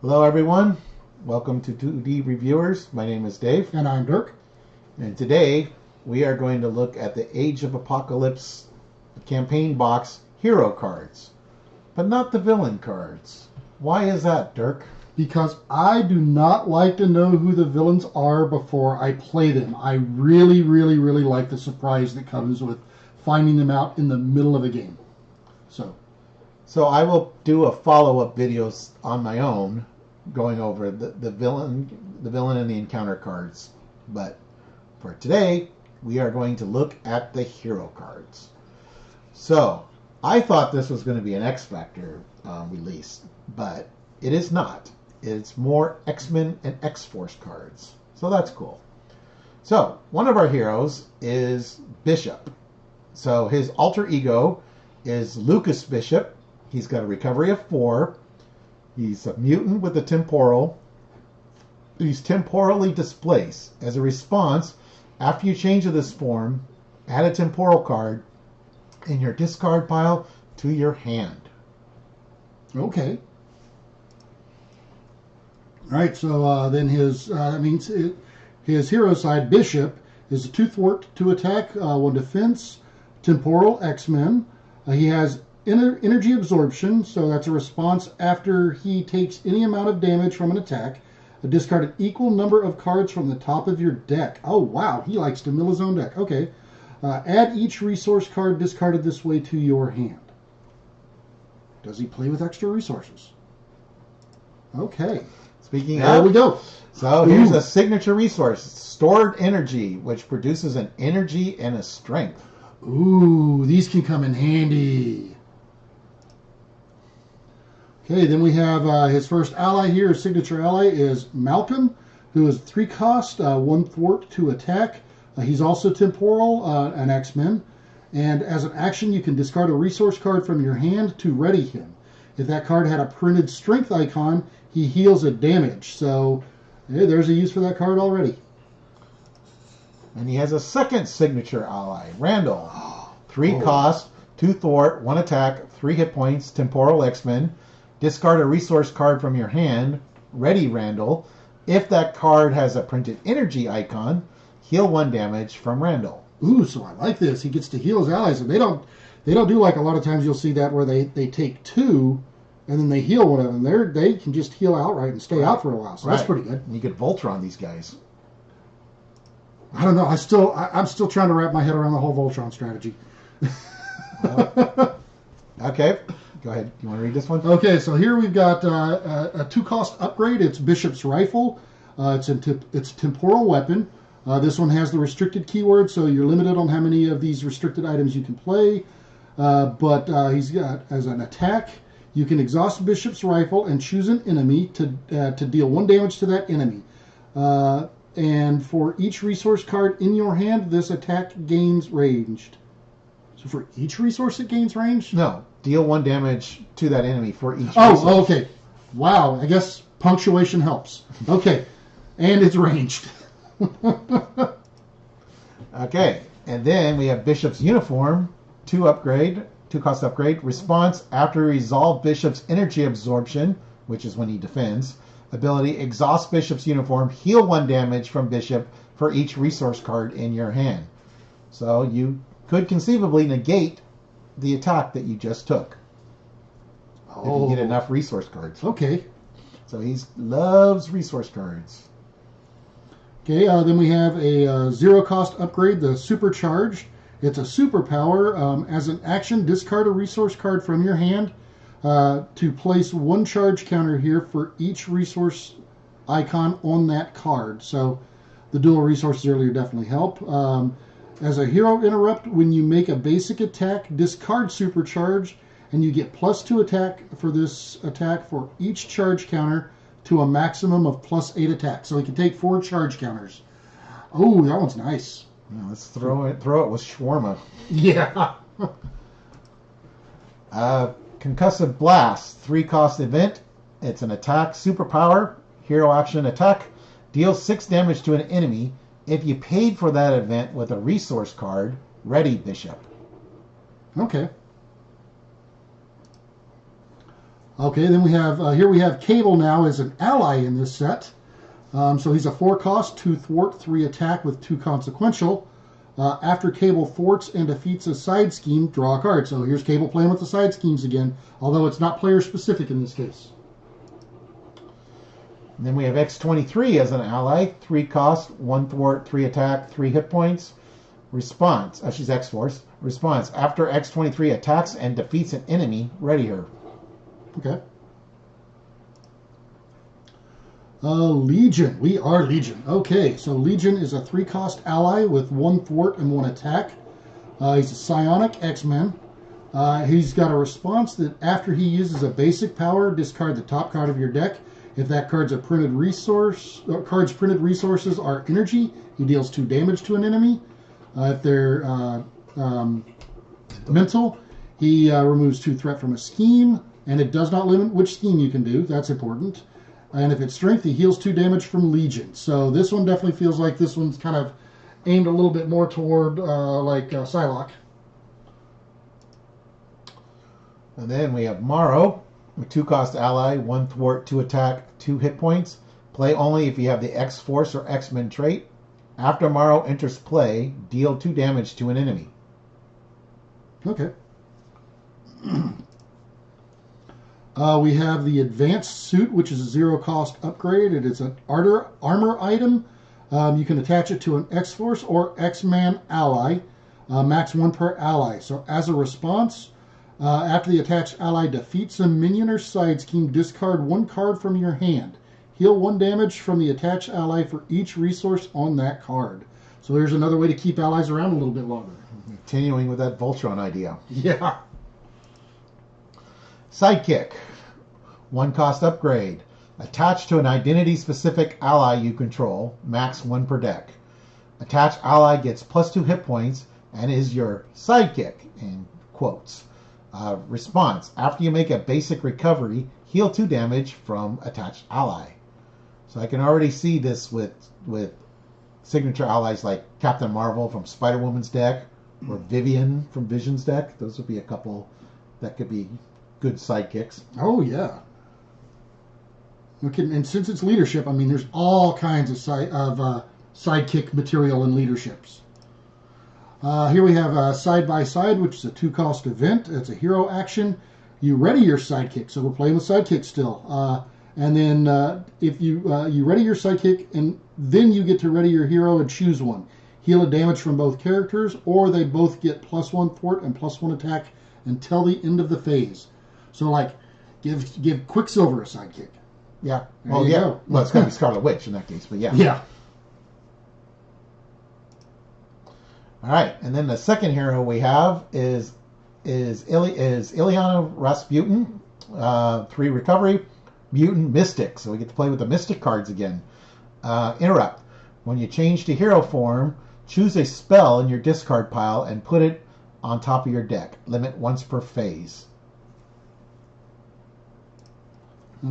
Hello, everyone. Welcome to 2D Reviewers. My name is Dave. And I'm Dirk. And today we are going to look at the Age of Apocalypse campaign box hero cards, but not the villain cards. Why is that, Dirk? Because I do not like to know who the villains are before I play them. I really like the surprise that comes with finding them out in the middle of a game. So I will do a follow-up videos on my own going over the villain and the encounter cards. But for today, we are going to look at the hero cards. So I thought this was going to be an X Factor release, but it is not. It's more X-Men and X-Force cards. So that's cool. So one of our heroes is Bishop. So his alter ego is Lucas Bishop. He's got a recovery of 4. He's a mutant with a temporal. He's temporally displaced. As a response, after you change to this form, add a temporal card in your discard pile to your hand. Okay. All right, so then his hero side, Bishop, is a 2 thwart, 2 attack, 1 defense, temporal, X-Men. He has energy absorption, so that's a response after he takes any amount of damage from an attack. Discard an equal number of cards from the top of your deck. Oh, wow, he likes to mill his own deck. Okay. Add each resource card discarded this way to your hand. Does he play with extra resources? Okay. Speaking there of, we go. So here's a signature resource, stored energy, which produces an energy and a strength. Ooh, these can come in handy. Okay, then we have his first ally here. His signature ally is Malcolm, who is 3 cost, 1 thwart, 2 attack. He's also temporal, an X-Men. And as an action, you can discard a resource card from your hand to ready him. If that card had a printed strength icon, he heals a damage. So there's a use for that card already. And he has a second signature ally, Randall. 3 cost, 2 thwart, 1 attack, 3 hit points, temporal X-Men. Discard a resource card from your hand, ready Randall. If that card has a printed energy icon, heal 1 damage from Randall. Ooh, so I like this. He gets to heal his allies, and they don't do like a lot of times you'll see that where they take 2 and then they heal one of them. They can just heal outright and stay out for a while. So that's pretty good. And you could Voltron these guys. I don't know. I'm still trying to wrap my head around the whole Voltron strategy. Okay. Go ahead. You want to read this one? Okay, so here we've got a 2 cost upgrade. It's Bishop's Rifle. It's a temporal weapon. This one has the restricted keyword, so you're limited on how many of these restricted items you can play. But he's got, as an attack, you can exhaust Bishop's Rifle and choose an enemy to deal 1 damage to that enemy. And for each resource card in your hand, this attack gains ranged. So for each resource it gains range? No. Deal 1 damage to that enemy for each resource. Oh, okay. Wow. I guess punctuation helps. Okay. And it's ranged. Okay. And then we have Bishop's Uniform, 2 cost upgrade. Response after resolve Bishop's energy absorption, which is when he defends. Ability, exhaust Bishop's Uniform, heal 1 damage from Bishop for each resource card in your hand. So you could conceivably negate the attack that you just took. If you get enough resource cards. Okay. So he loves resource cards. Okay, then we have a 0 cost upgrade, the Supercharge. It's a superpower. As an action, discard a resource card from your hand to place 1 charge counter here for each resource icon on that card. So the dual resources earlier definitely help. As a hero interrupt, when you make a basic attack, discard Supercharge, and you get +2 attack for this attack for each charge counter to a maximum of +8 attack. So he can take 4 charge counters. Oh, that one's nice. Yeah, let's throw it with shawarma. Yeah. Concussive Blast, 3 cost event. It's an attack, superpower, hero action attack. Deals 6 damage to an enemy. If you paid for that event with a resource card, ready Bishop. Okay. Okay, then we have here we have Cable now as an ally in this set. So he's a 4 cost, 2 thwart, 3 attack with 2 consequential. After Cable thwarts and defeats a side scheme, draw a card. So here's Cable playing with the side schemes again, although it's not player specific in this case. And then we have X-23 as an ally. 3 cost, 1 thwart, 3 attack, 3 hit points. Response. She's X-Force. Response. After X-23 attacks and defeats an enemy, ready her. Okay. Legion. We are Legion. Okay, so Legion is a 3 cost ally with 1 thwart and 1 attack. He's a psionic X-Men. He's got a response that after he uses a basic power, discard the top card of your deck. If that card's a printed resource, or card's printed resources are energy, he deals 2 damage to an enemy. If they're mental, he removes 2 threat from a scheme, and it does not limit which scheme you can do. That's important. And if it's strength, he heals 2 damage from Legion. So this one definitely feels like this one's kind of aimed a little bit more toward Psylocke. And then we have Morrow, a 2 cost ally, 1 thwart, 2 attack, 2 hit points. Play only if you have the X-Force or X-Men trait. After Morrow enters play, deal 2 damage to an enemy. Okay. We have the Advanced Suit, which is a 0 cost upgrade. It is an armor item. You can attach it to an X-Force or X-Man ally, max 1 per ally. So as a response, after the attached ally defeats a minion or side scheme, discard 1 card from your hand. Heal 1 damage from the attached ally for each resource on that card. So there's another way to keep allies around a little bit longer. Continuing with that Voltron idea. Yeah. Sidekick. 1 cost upgrade. Attached to an identity-specific ally you control, max 1 per deck. Attached ally gets +2 hit points and is your sidekick, in quotes. Response. After you make a basic recovery, heal 2 damage from attached ally. So I can already see this with signature allies like Captain Marvel from Spider-Woman's deck or Vivian from Vision's deck. Those would be a couple that could be good sidekicks. Oh, yeah. Okay, and since it's leadership, I mean, there's all kinds of sidekick material in leaderships. Here we have Side by Side, which is a 2 cost event. It's a hero action. You ready your sidekick, so we're playing with sidekick still. And then if you ready your sidekick, and then you get to ready your hero and choose one. Heal a damage from both characters, or they both get +1 thwart and +1 attack until the end of the phase. So, like, give Quicksilver a sidekick. Yeah. There Well, you yeah. go. Well, it's going to be Scarlet Witch in that case, but yeah. Yeah. All right, and then the second hero we have is Ileana Rasputin, 3 recovery, mutant mystic. So we get to play with the mystic cards again. Interrupt. When you change to hero form, choose a spell in your discard pile and put it on top of your deck. Limit once per phase.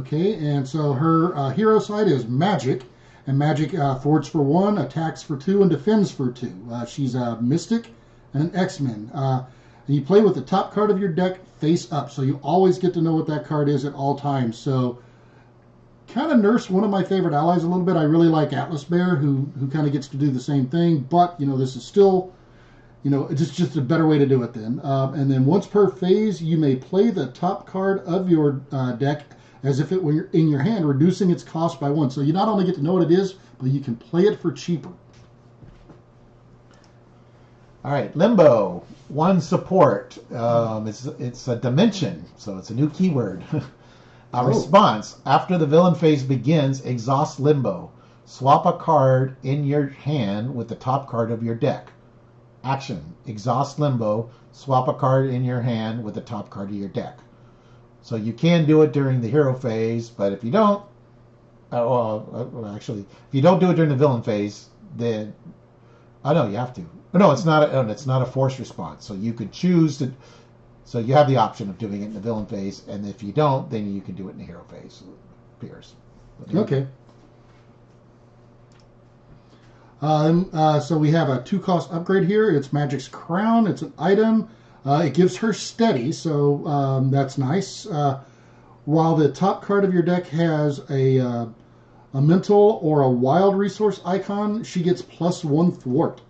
Okay, and so her hero side is Magik, and Magik thwarts for 1, attacks for 2, and defends for 2. She's a mystic and an X-Men. And you play with the top card of your deck face up, so you always get to know what that card is at all times. So kind of nurse one of my favorite allies a little bit. I really like Atlas Bear, who kind of gets to do the same thing, but, this is still, it's just a better way to do it then. And then once per phase, you may play the top card of your deck as if it were in your hand, reducing its cost by 1. So you not only get to know what it is, but you can play it for cheaper. All right, Limbo. 1 support. It's a dimension, so it's a new keyword. Response. After the villain phase begins, exhaust Limbo. Swap a card in your hand with the top card of your deck. Action. Exhaust Limbo. Swap a card in your hand with the top card of your deck. So you can do it during the hero phase, but if you don't, if you don't do it during the villain phase, then you have to. No, it's not a forced response. So you could choose to. So you have the option of doing it in the villain phase, and if you don't, then you can do it in the hero phase. It appears. Okay. So we have a 2 cost upgrade here. It's Magik's Crown. It's an item. It gives her steady, so that's nice. while the top card of your deck has a mental or a wild resource icon, she gets +1 thwart.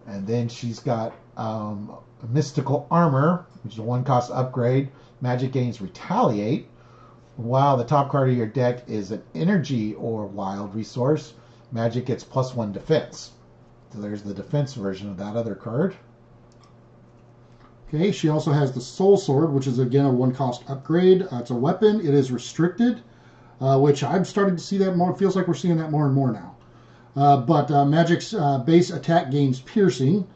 And then she's got mystical armor, which is a 1-cost upgrade. Magic gains retaliate. While the top card of your deck is an energy or wild resource, Magic gets +1 defense. So there's the defense version of that other card. Okay, she also has the Soul Sword, which is again a 1-cost upgrade. It's a weapon. It is restricted, which I'm starting to see that more. It feels like we're seeing that more and more now. But Magic's base attack gains piercing.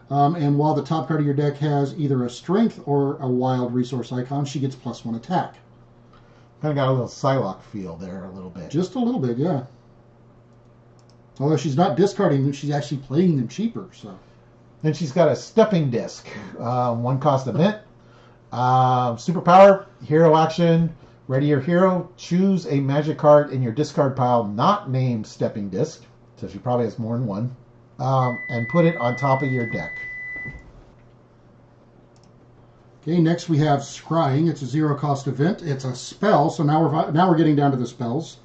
And while the top card of your deck has either a strength or a wild resource icon, she gets +1 attack. Kind of got a little Psylocke feel there a little bit. Just a little bit, yeah. Although she's not discarding them, she's actually playing them cheaper. So. Then she's got a Stepping Disc, 1-cost event. Superpower, hero action, ready your hero, choose a Magic card in your discard pile not named Stepping Disc, so she probably has more than one, and put it on top of your deck. Okay, next we have Scrying. It's a 0-cost event. It's a spell, so now we're getting down to the spells.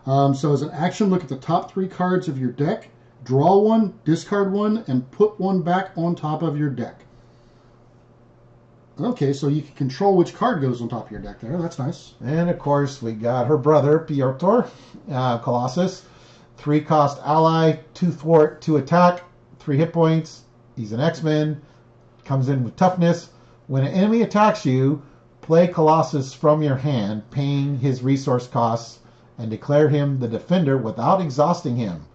So as an action, look at the top 3 cards of your deck, draw one, discard one, and put one back on top of your deck. Okay, so you can control which card goes on top of your deck there. That's nice. And of course, we got her brother, Piotr, Colossus. 3-cost ally, 2 thwart, 2 attack, 3 hit points. He's an X-Men, comes in with toughness. When an enemy attacks you, play Colossus from your hand, paying his resource costs, and declare him the defender without exhausting him.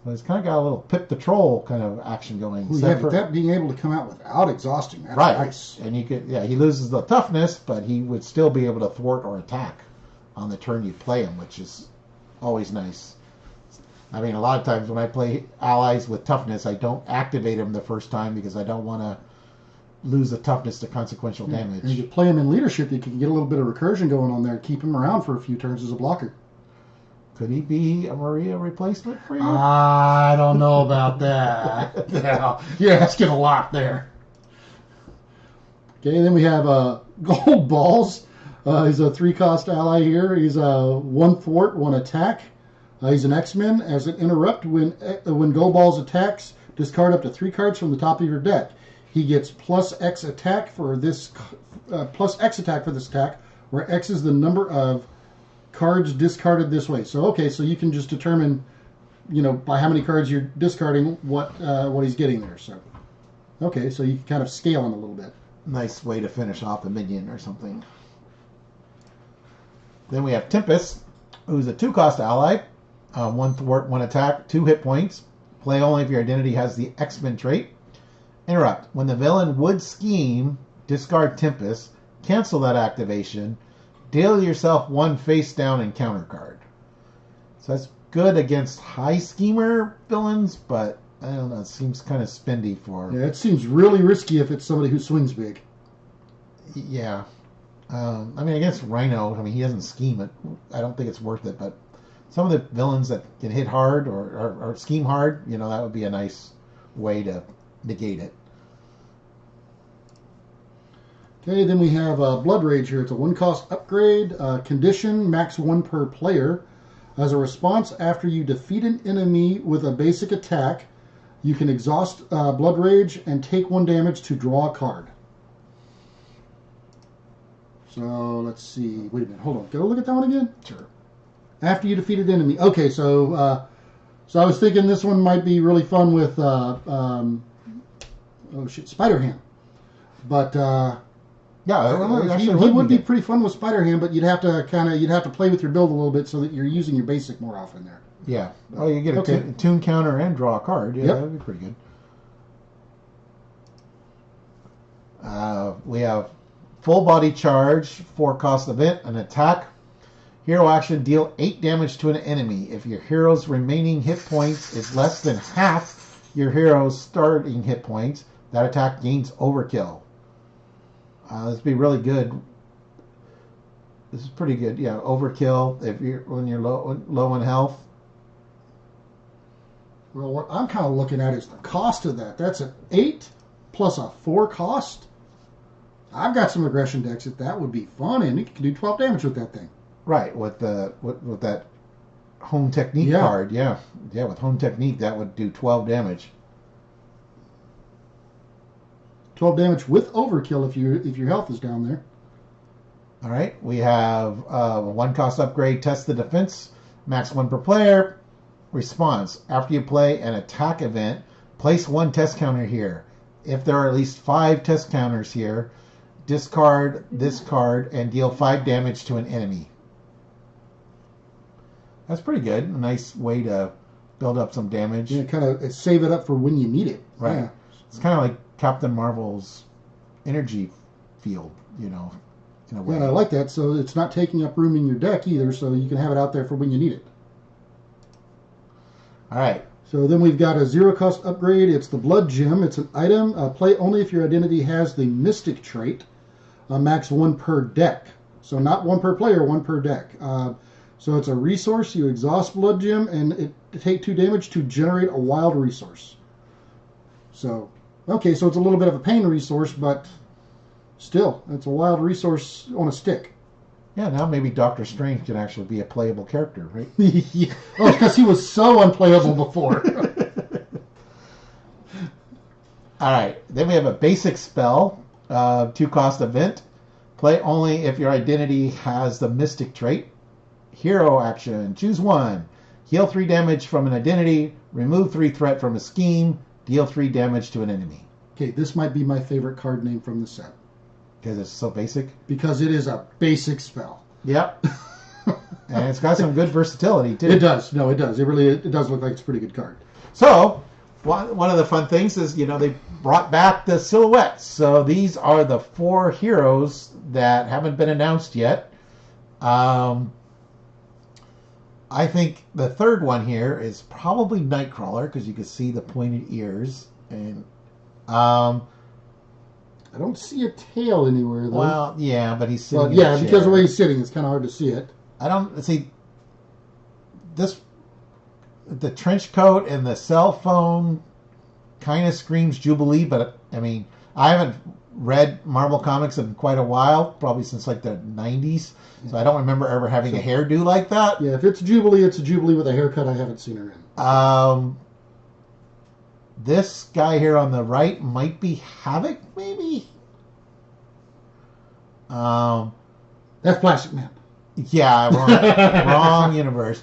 So it's kind of got a little Pip the Troll kind of action going. Ooh, yeah, but that being able to come out without exhausting, that's right. Nice. And you could, he loses the toughness, but he would still be able to thwart or attack on the turn you play him, which is always nice. I mean, a lot of times when I play allies with toughness, I don't activate them the first time because I don't want to lose the toughness to consequential damage. And you play him in leadership, you can get a little bit of recursion going on there, keep him around for a few turns as a blocker. Could he be a Maria replacement for you? I don't know about that. Yeah, you're asking a lot there. Okay, then we have Gold Balls. He's a 3-cost ally here. He's a 1 thwart, 1 attack. He's an X-Men. As an interrupt, when Gold Balls attacks, discard up to 3 cards from the top of your deck. He gets +X attack for this +X attack for this attack, where X is the number of cards discarded this way. So so you can just determine, by how many cards you're discarding what he's getting there. So so you can kind of scale him a little bit. Nice way to finish off a minion or something. Then we have Tempest, who's a 2-cost ally, 1 thwart, 1 attack, 2 hit points. Play only if your identity has the X-Men trait. Interrupt. When the villain would scheme, discard Tempest, cancel that activation, deal yourself 1 face down and counter card. So that's good against high schemer villains, but I don't know, it seems kind of spendy for... Yeah, it seems really risky if it's somebody who swings big. Yeah. I mean, against Rhino, he doesn't scheme it. I don't think it's worth it, but some of the villains that can hit hard or scheme hard, that would be a nice way to negate it. Okay, then we have Blood Rage here. It's a 1-cost upgrade. Condition, max 1 per player. As a response, after you defeat an enemy with a basic attack, you can exhaust Blood Rage and take 1 damage to draw a card. So, let's see. Wait a minute. Hold on. Go look at that one again? Sure. After you defeat an enemy. Okay, so I was thinking this one might be really fun with Spider-Ham. But... yeah, he would be pretty fun with Spider-Ham, but you'd have to play with your build a little bit so that you're using your basic more often there. Yeah. Oh, you get a tune counter and draw a card. Yeah, that'd be pretty good. We have Full Body Charge, 4-cost event, an attack. Hero action, deal 8 damage to an enemy. If your hero's remaining hit points is less than half your hero's starting hit points, that attack gains overkill. This would be really good. This is pretty good. Yeah, overkill when you're low in health. Well, what I'm kind of looking at is the cost of that. That's an 8 plus a 4 cost. I've got some aggression decks that would be fun, and it can do 12 damage with that thing. Right, with that home technique Yeah. card. Yeah. Yeah, with home technique, that would do 12 damage. 12 damage with overkill if your health is down there. All right, we have a 1-cost upgrade, test the defense, max 1 per player. Response: after you play an attack event, place 1 test counter here. If there are at least 5 test counters here, discard this card and deal 5 damage to an enemy. That's pretty good. A nice way to build up some damage. Yeah, kind of save it up for when you need it. Right. Yeah. It's kind of like Captain Marvel's energy field, in a way. Yeah, and I like that. So it's not taking up room in your deck either, so you can have it out there for when you need it. All right. So then we've got a 0-cost upgrade. It's the Blood Gem. It's an item. Play only if your identity has the Mystic trait. Max 1 per deck. So not 1 per player, 1 per deck. So it's a resource. You exhaust Blood Gem, and it take 2 damage to generate a wild resource. So, okay, so it's a little bit of a pain resource, but still, it's a wild resource on a stick. Yeah, now maybe Doctor Strange can actually be a playable character, right? Yeah. Oh, because he was so unplayable before. All right. Then we have a basic spell, 2-cost event. Play only if your identity has the Mystic trait. Hero action. Choose 1. Heal 3 damage from an identity. Remove 3 threat from a scheme. Deal 3 damage to an enemy. Okay, this might be my favorite card name from the set. Because it's so basic? Because it is a basic spell. Yep. And it's got some good versatility, too. It does. No, it does. It does look like it's a pretty good card. So, one of the fun things is, they brought back the silhouettes. So these are the 4 heroes that haven't been announced yet. I think the third one here is probably Nightcrawler, because you can see the pointed ears. And I don't see a tail anywhere, though. well, yeah, but he's sitting Well, in yeah, a chair. because of the way he's sitting, it's kind of hard to see it. I don't see this. The trench coat and the cell phone kind of screams Jubilee, but I mean, I haven't read Marvel comics in quite a while, probably since like the 90s, so I don't remember ever having a hairdo like that. Yeah, if it's Jubilee, it's a Jubilee with a haircut I haven't seen her in. This guy here on the right might be Havoc, maybe. That's Plastic Man. Yeah, wrong universe.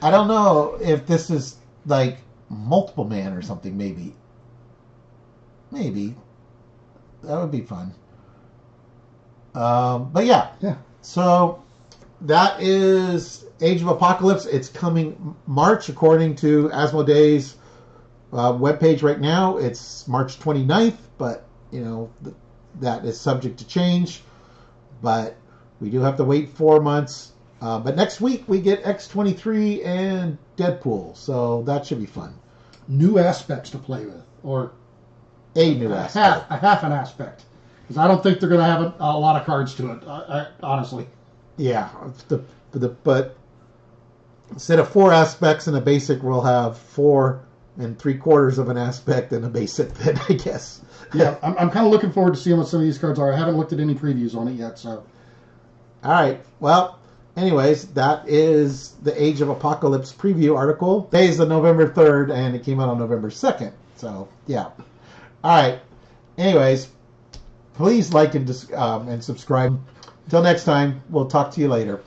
I don't know if this is like Multiple Man or something. Maybe that would be fun. But yeah. So that is Age of Apocalypse. It's coming March, according to Asmodee's webpage right now. It's March 29th, but that is subject to change. But we do have to wait 4 months. But next week we get X-23 and Deadpool, so that should be fun. New aspects to play with, or A new aspect. half an aspect, because I don't think they're going to have a lot of cards to it. Honestly. Yeah, but instead of 4 aspects in a basic, we'll have 4 3/4 of an aspect in a basic. Then I guess. Yeah, I'm kind of looking forward to seeing what some of these cards are. I haven't looked at any previews on it yet, so. All right. Well, anyways, that is the Age of Apocalypse preview article. Today is the November 3rd, and it came out on November 2nd. So, yeah. All right. Anyways, please like and subscribe. Until next time, we'll talk to you later.